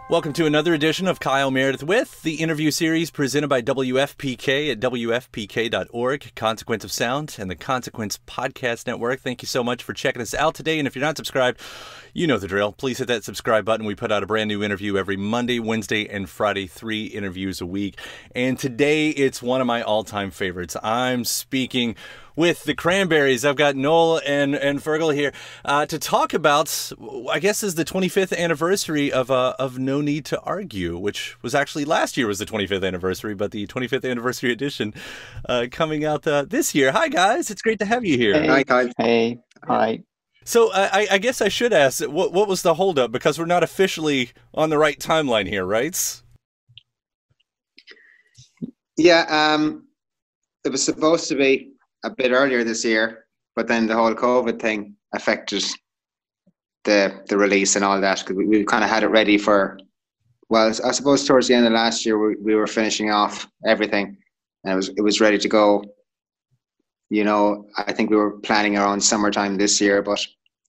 Welcome to another edition of Kyle Meredith with the interview series presented by WFPK at WFPK.org, Consequence of Sound, and the Consequence Podcast Network. Thank you so much for checking us out today. And if you're not subscribed, you know the drill. Please hit that subscribe button. We put out a brand new interview every Monday, Wednesday, and Friday, 3 interviews a week. And today it's one of my all-time favorites. I'm speaking with the Cranberries. I've got Noel and Ferg here to talk about, I guess, is the 25th anniversary of No Need to Argue, which was actually last year was the 25th anniversary, but the 25th anniversary edition coming out this year. Hi, guys. It's great to have you here. Hey. Hi, Kyle. Hey. Hi. So I guess I should ask, what was the holdup? Because we're not officially on the right timeline here, right? Yeah, it was supposed to be a bit earlier this year, but then the whole COVID thing affected the release and all that, because we kind of had it ready for, well, I suppose towards the end of last year we were finishing off everything, and it was ready to go. You know, I think we were planning around summertime this year, but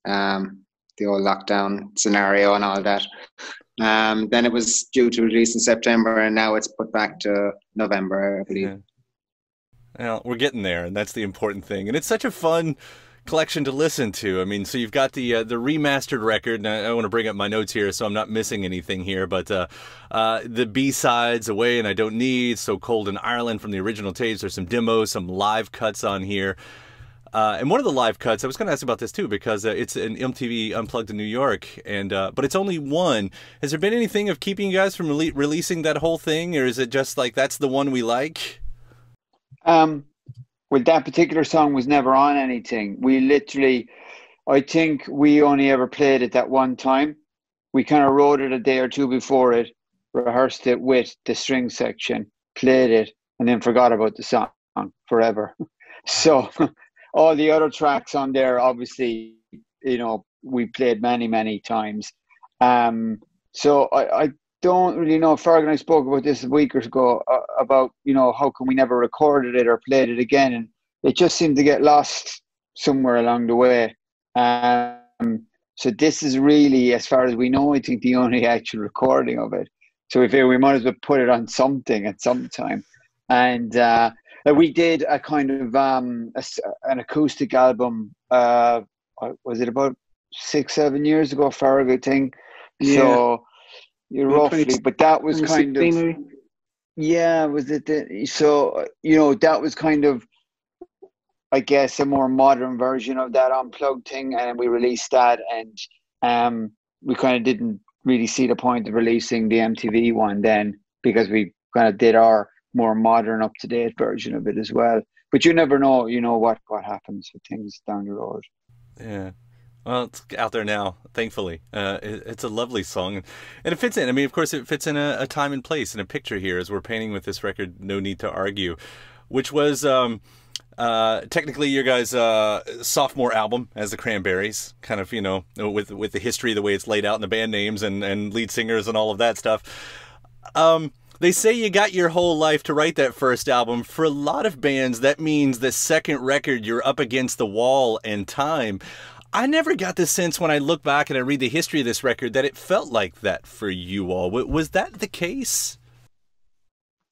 the old lockdown scenario and all that. Then it was due to release in September, and now it's put back to November, I believe. Yeah. Well, we're getting there, and that's the important thing. And it's such a fun collection to listen to. I mean, so you've got the remastered record, and I want to bring up my notes here so I'm not missing anything here, but the B-sides, Away and I Don't Need, So Cold in Ireland from the original tapes. There's some demos, some live cuts on here. And one of the live cuts, I was going to ask about this too, because it's an MTV Unplugged in New York, and but it's only one. Has there been anything of keeping you guys from releasing that whole thing, or is it just like that's the one we like? Well, that particular song was never on anything. We literally, I think we only ever played it that one time. We kind of wrote it a day or two before it, rehearsed it with the string section, played it, and then forgot about the song forever. So all the other tracks on there, obviously, you know, we played many, many times. So I don't really know. Ferg and I spoke about this a week or so ago about, you know, how come we never recorded it or played it again, and it just seemed to get lost somewhere along the way. So this is really, as far as we know, I think the only actual recording of it. So we figure we might as well put it on something at some time. And we did a kind of an acoustic album. Was it about 6-7 years ago, Ferg, I think? Yeah. So roughly, but that was kind of, yeah, was it so, you know, that was kind of, I guess, a more modern version of that Unplugged thing, and we released that, and we kind of didn't really see the point of releasing the MTV one then, because we kind of did our more modern, up-to-date version of it as well. But you never know, you know, what happens with things down the road. Yeah. Well, it's out there now, thankfully. It's a lovely song. And it fits in. I mean, of course, it fits in a time and place and a picture here as we're painting with this record, No Need to Argue, which was technically your guys' sophomore album as the Cranberries, kind of, you know, with the history, the way it's laid out and the band names and lead singers and all of that stuff. They say you got your whole life to write that first album. For a lot of bands, that means the second record, you're up against the wall and time. I never got the sense when I look back and I read the history of this record that it felt like that for you all. Was that the case?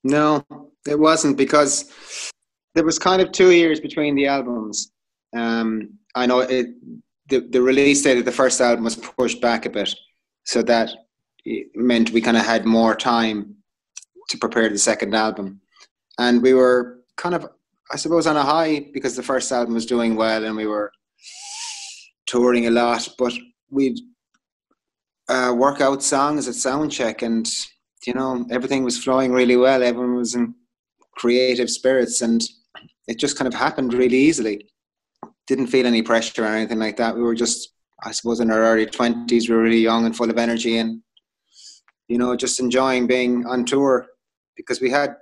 No, it wasn't, because there was kind of 2 years between the albums. I know the release date of the first album was pushed back a bit, so that it meant we kind of had more time to prepare the second album. And we were kind of, I suppose, on a high, because the first album was doing well and we were touring a lot, but we'd work out songs at soundcheck, and, you know, everything was flowing really well. Everyone was in creative spirits, and it just kind of happened really easily. Didn't feel any pressure or anything like that. We were just, I suppose, in our early 20s. We were really young and full of energy, and, you know, just enjoying being on tour, because we had,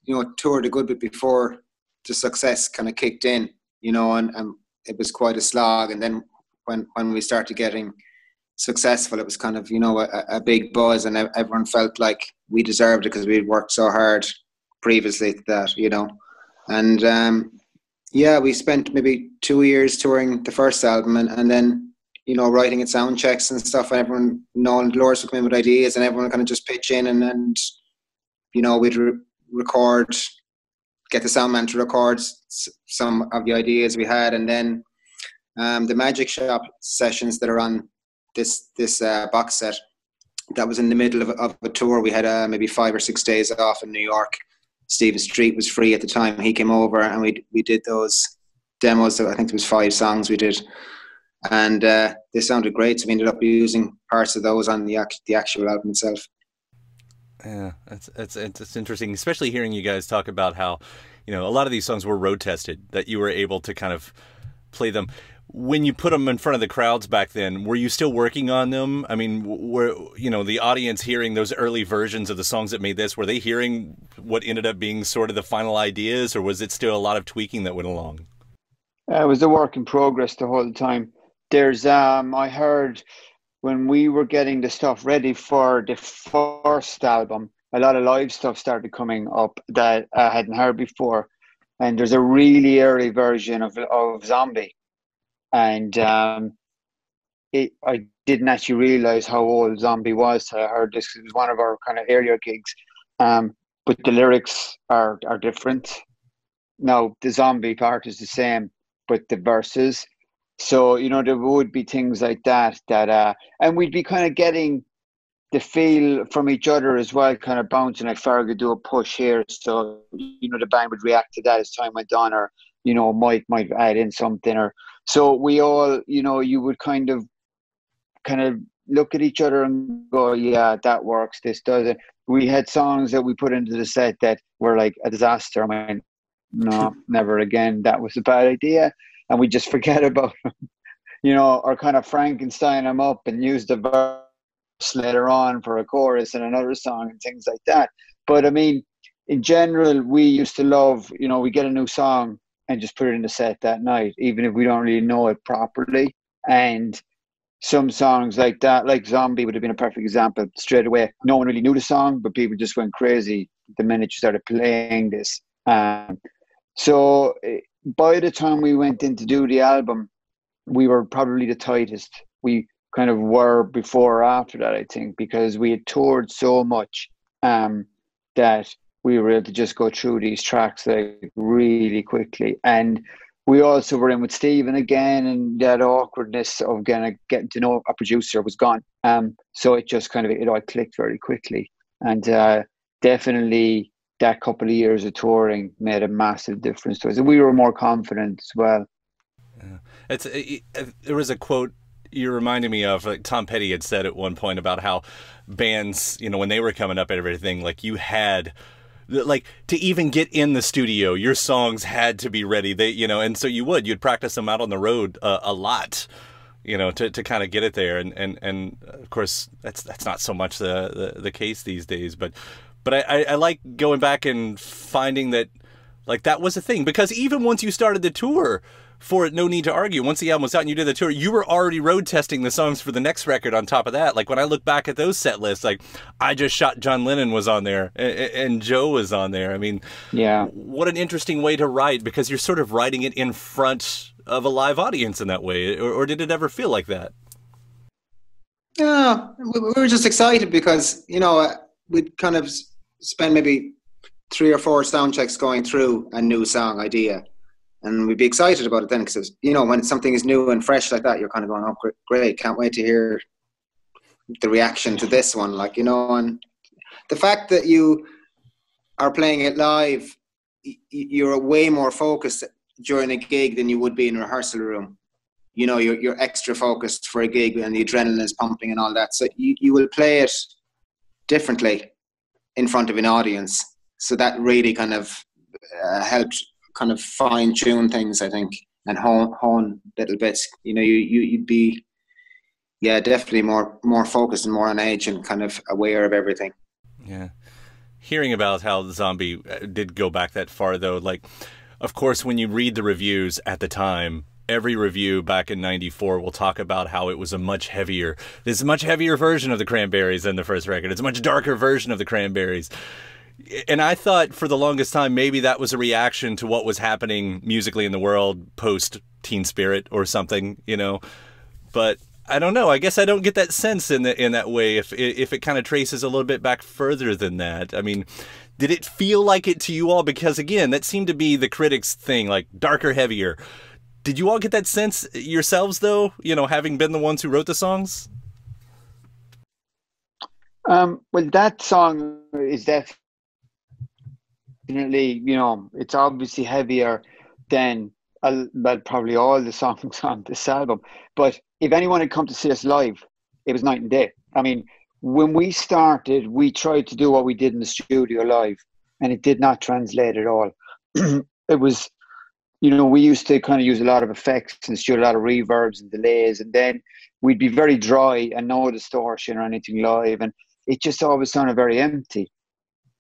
you know, toured a good bit before the success kind of kicked in, you know, and it was quite a slog. And then when we started getting successful, it was kind of, you know, a big buzz, and everyone felt like we deserved it because we'd worked so hard previously to that, you know. And yeah, we spent maybe 2 years touring the first album, and then you know, writing at sound checks and stuff, and everyone, Noel and Dolores would come in with ideas, and everyone kind of just pitch in, and you know, we'd record, get the sound man to record some of the ideas we had, and then the Magic Shop sessions that are on this box set, that was in the middle of a tour. We had maybe 5 or 6 days off in New York. Stephen Street was free at the time. He came over, and we did those demos. I think there was 5 songs we did, and they sounded great. So we ended up using parts of those on the actual album itself. Yeah, it's interesting, especially hearing you guys talk about how, you know, a lot of these songs were road tested, that you were able to kind of play them. When you put them in front of the crowds back then, were you still working on them? I mean, were, you know, the audience hearing those early versions of the songs that made this, were they hearing what ended up being sort of the final ideas, or was it still a lot of tweaking that went along? It was a work in progress the whole time. There's, I heard when we were getting the stuff ready for the first album, a lot of live stuff started coming up that I hadn't heard before. And there's a really early version of Zombie. And I didn't actually realize how old Zombie was. I heard this, it was one of our kind of earlier gigs. But the lyrics are different. Now, the Zombie part is the same, but the verses. So, you know, there would be things like that, and we'd be kind of getting the feel from each other as well, kind of bouncing, like Ferg would do a push here. So, you know, the band would react to that as time went on, or, you know, might add in something, or so we all, you know, you would kind of look at each other and go, yeah, that works, this doesn't. We had songs that we put into the set that were like a disaster. I mean, no, never again. That was a bad idea. And we just forget about them, you know, or kind of Frankenstein them up and use the verse later on for a chorus and another song and things like that. But I mean, in general, we used to love, you know, we get a new song and just put it in the set that night, even if we don't really know it properly. And some songs like that, like Zombie would have been a perfect example. Straight away, no one really knew the song, but people just went crazy the minute you started playing this. So by the time we went in to do the album, we were probably the tightest we kind of were before or after that, I think, because we had toured so much that we were able to just go through these tracks like really quickly. And we also were in with Stephen again, and that awkwardness of getting to know a producer was gone. So it just kind of, it all clicked very quickly. And definitely that couple of years of touring made a massive difference to us. And we were more confident as well. Yeah. There was a quote you reminded me of, like Tom Petty had said at one point about how bands, you know, when they were coming up and everything, like you had, like, to even get in the studio, your songs had to be ready. They, you know, and so you'd practice them out on the road a lot, you know, to kind of get it there. And of course, that's not so much the case these days. But I like going back and finding that, like, that was a thing, because even once you started the tour for No Need to Argue, once the album was out and you did the tour, you were already road testing the songs for the next record on top of that. Like, when I look back at those set lists, like, I Just Shot John Lennon was on there, and Joe was on there. I mean, yeah, what an interesting way to write, because you're sort of writing it in front of a live audience in that way. Or did it ever feel like that? Yeah, we were just excited because, you know, we'd kind of spend maybe 3 or 4 sound checks going through a new song idea. And we'd be excited about it then, because, you know, when something is new and fresh like that, you're kind of going, oh, great, can't wait to hear the reaction to this one. Like, you know, and the fact that you are playing it live, you're way more focused during a gig than you would be in a rehearsal room. You know, you're extra focused for a gig, and the adrenaline is pumping and all that. So you will play it differently in front of an audience. So that really kind of helped kind of fine tune things, I think, and hone little bits. You know, you'd be, yeah, definitely more focused and more on edge and kind of aware of everything. Yeah. Hearing about how the Zombie did go back that far, though, like, of course, when you read the reviews at the time, every review back in '94 will talk about how it was a much heavier version of the Cranberries than the first record. It's a much darker version of the Cranberries. And I thought for the longest time maybe that was a reaction to what was happening musically in the world post Teen Spirit or something, you know. But I don't know. I guess I don't get that sense in that way. If it kind of traces a little bit back further than that, I mean, did it feel like it to you all? Because again, that seemed to be the critics' thing, like darker, heavier. Did you all get that sense yourselves, though? You know, having been the ones who wrote the songs. Well, that song is definitely, you know, it's obviously heavier than well, probably all the songs on this album. But if anyone had come to see us live, it was night and day. I mean, when we started, we tried to do what we did in the studio live, and it did not translate at all. It was, you know, we used to kind of use a lot of effects and studio, a lot of reverbs and delays, and then we'd be very dry and no distortion or anything live, and it just always sounded very empty.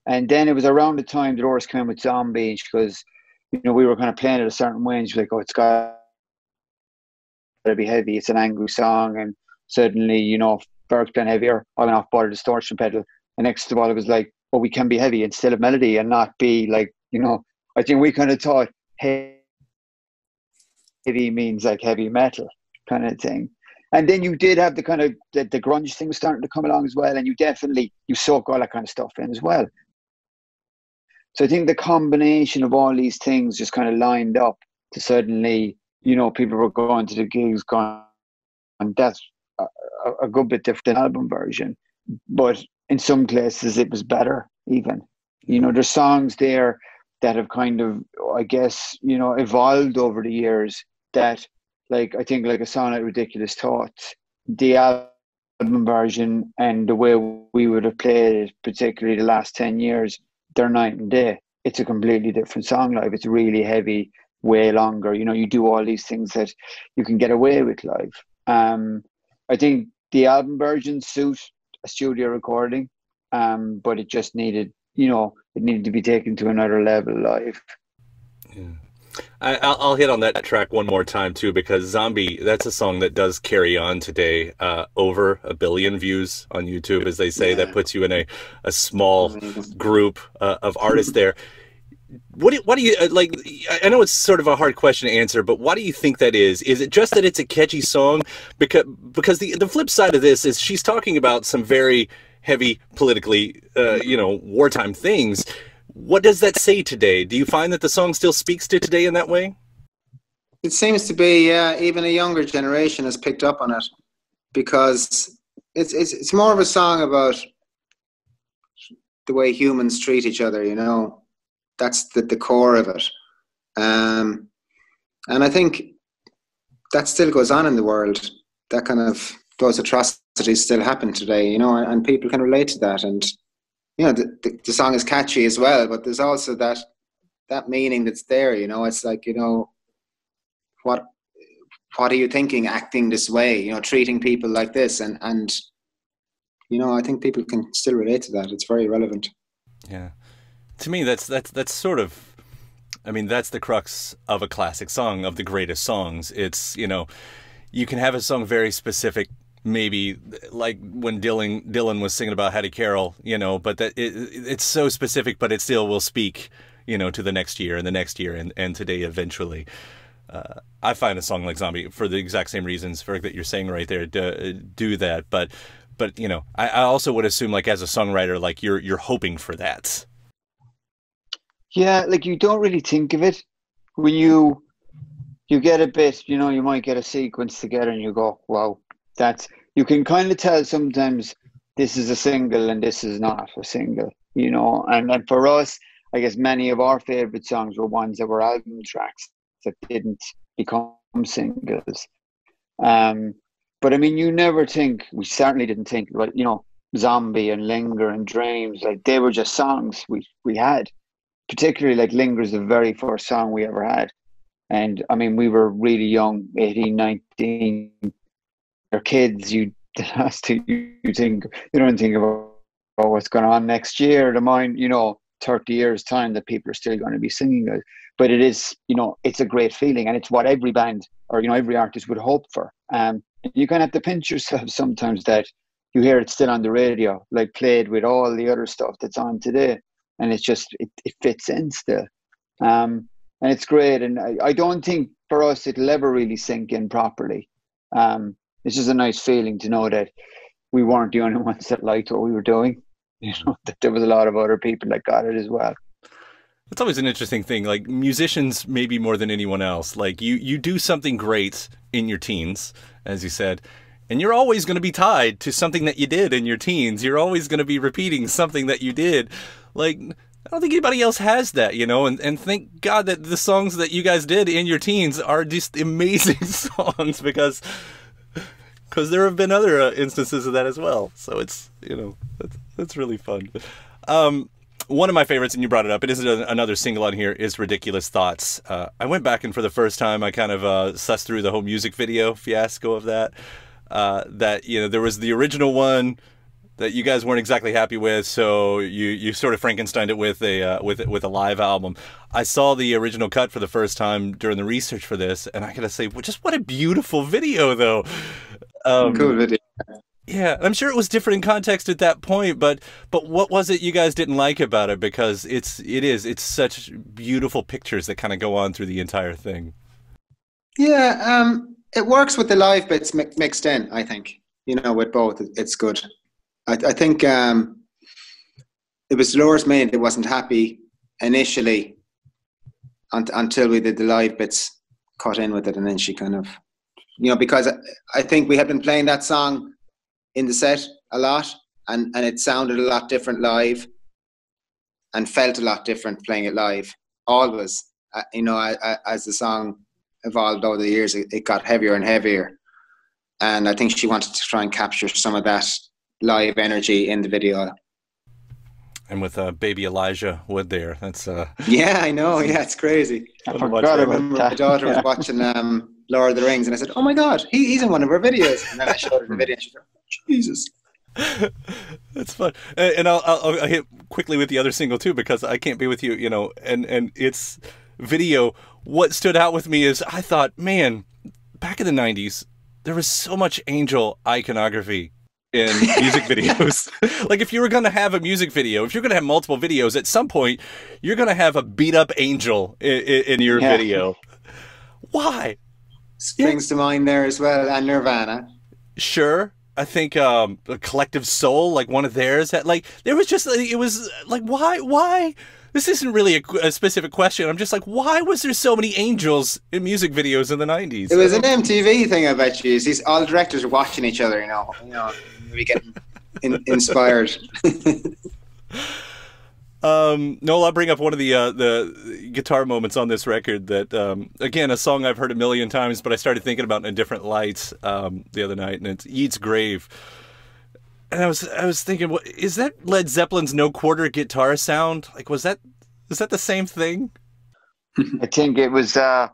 And then it was around the time Doors came in with Zombie, and she goes, you know, we were kind of playing it a certain way, and she's like, oh, it's got to be heavy. It's an angry song. And suddenly, you know, Ferg's playing heavier. I went off, bought a distortion pedal. And next of all, it was like, oh, we can be heavy and still have melody and not be like, you know, I think we kind of thought heavy means like heavy metal kind of thing. And then you did have the kind of the grunge thing was starting to come along as well. And you soak all that kind of stuff in as well. So I think the combination of all these things just kind of lined up to suddenly, you know, people were going to the gigs going, and that's a good bit different than the album version. But in some places it was better even. You know, there's songs there that have kind of, I guess, you know, evolved over the years that, like, I think like a song like Ridiculous Thoughts, the album version and the way we would have played it, particularly the last 10 years, they're night and day. It's a completely different song live. It's really heavy, way longer. You know, you do all these things that you can get away with live. I think the album versions suit a studio recording, but it just needed, you know, it needed to be taken to another level live. Yeah. I'll hit on that track one more time too, because Zombie, that's a song that does carry on today. Over 1 billion views on YouTube, as they say. Yeah. That puts you in a small group of artists there. What do you like? I know it's sort of a hard question to answer, but why do you think that is? Is it just that it's a catchy song? Because the flip side of this is she's talking about some very heavy politically, you know, wartime things. What does that say today? Do you find that the song still speaks to today in that way? It seems to be, yeah, even a younger generation has picked up on it, because it's more of a song about the way humans treat each other, you know. That's the core of it. And I think that still goes on in the world. That kind of, those atrocities still happen today, you know, and people can relate to that. And you know, the song is catchy as well, but there's also that meaning that's there, you know. It's like, you know, what are you thinking acting this way, you know, treating people like this? And you know, I think people can still relate to that. It's very relevant. Yeah. To me, that's sort of, I mean, that's the crux of a classic song, of the greatest songs. It's, you know, you can have a song very specific, maybe like when Dylan was singing about Hattie Carroll, you know, but that it's so specific, but it still will speak, you know, to the next year and the next year and today eventually. I find a song like Zombie, for the exact same reasons, Ferg, that you're saying right there, do that. But you know, I also would assume, like, as a songwriter, like you're hoping for that. Yeah, like you don't really think of it when you get a bit, you know, you might get a sequence together and you go, wow. You can kind of tell sometimes this is a single and this is not a single, you know. And for us, I guess many of our favorite songs were ones that were album tracks that didn't become singles. But I mean, we certainly didn't think, like, you know, Zombie and Linger and Dreams, like they were just songs we had. Particularly like Linger is the very first song we ever had. And I mean, we were really young, 18, 19. Your kids, you think, you don't think about what's going on next year. The mind, you know, 30 years time that people are still going to be singing it. But it is, you know, it's a great feeling, and it's what every band or, you know, every artist would hope for. You kind of have to pinch yourself sometimes that you hear it still on the radio, like played with all the other stuff that's on today, and it's just it fits in still. And it's great, and I don't think for us it'll ever really sink in properly. it's just a nice feeling to know that we weren't the only ones that liked what we were doing. You know, that there was a lot of other people that got it as well. It's always an interesting thing, like musicians, maybe more than anyone else. Like you do something great in your teens, as you said, and you're always going to be tied to something that you did in your teens. You're always going to be repeating something that you did. Like, I don't think anybody else has that, you know, and thank God that the songs that you guys did in your teens are just amazing songs, because there have been other instances of that as well. So it's, you know, that's really fun. One of my favorites, and you brought it up, it isn't another single on here, is Ridiculous Thoughts. I went back and for the first time I kind of sussed through the whole music video fiasco of that. That, you know, there was the original one that you guys weren't exactly happy with, so you sort of Frankensteined it with a live album. I saw the original cut for the first time during the research for this, and I gotta say, well, just what a beautiful video, though. Cool video. Yeah, I'm sure it was different in context at that point, but what was it you guys didn't like about it? Because it's such beautiful pictures that kind of go on through the entire thing. Yeah, it works with the live bits mixed in, I think. You know, with both, it's good. I think it was Laura's maid that wasn't happy initially until we did the live bits cut in with it, and then she kind of, you know, because I think we had been playing that song in the set a lot, and it sounded a lot different live and felt a lot different playing it live. Always, you know, as the song evolved over the years, it got heavier and heavier, and I think she wanted to try and capture some of that live energy in the video. And with baby Elijah Wood there, that's yeah, I know. Yeah, it's crazy. I forgot about that. My daughter was watching Lord of the Rings, and I said, "Oh my God, he's in one of our videos." And then I showed her the video, and she said, "Jesus." That's fun. And I'll hit quickly with the other single too, because I Can't Be With You, you know, and it's video. What stood out with me is I thought, man, back in the 90s, there was so much angel iconography in music videos. Like, if you were going to have a music video, if you're going to have multiple videos, at some point, you're going to have a beat up angel in your video. Why? Springs to mind there as well, and Nirvana. Sure. I think a Collective Soul, like one of theirs, had, like, there was just, it was like, why? This isn't really a specific question. I'm just like, why was there so many angels in music videos in the 90s? It was an MTV thing, I bet you. These all directors are watching each other, you know, maybe getting inspired. Noel, I'll bring up one of the guitar moments on this record that, again, a song I've heard a million times, but I started thinking about in a different light the other night, and it's Yeats' Grave. And I was thinking, what is that? Led Zeppelin's no quarter guitar sound? Like, was that the same thing? I think it was. I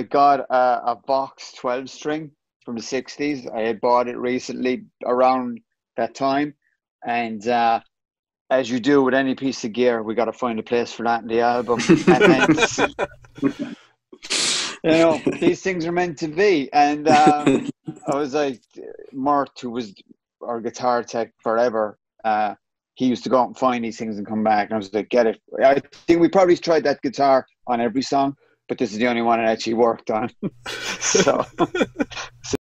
got a Vox 12 string from the 60s. I had bought it recently around that time, and as you do with any piece of gear, we got to find a place for that in the album. And then, you know, these things are meant to be. And I was like, Mert, who was our guitar tech forever, he used to go out and find these things and come back. And I was like, get it. I think we probably tried that guitar on every song, but this is the only one it actually worked on. So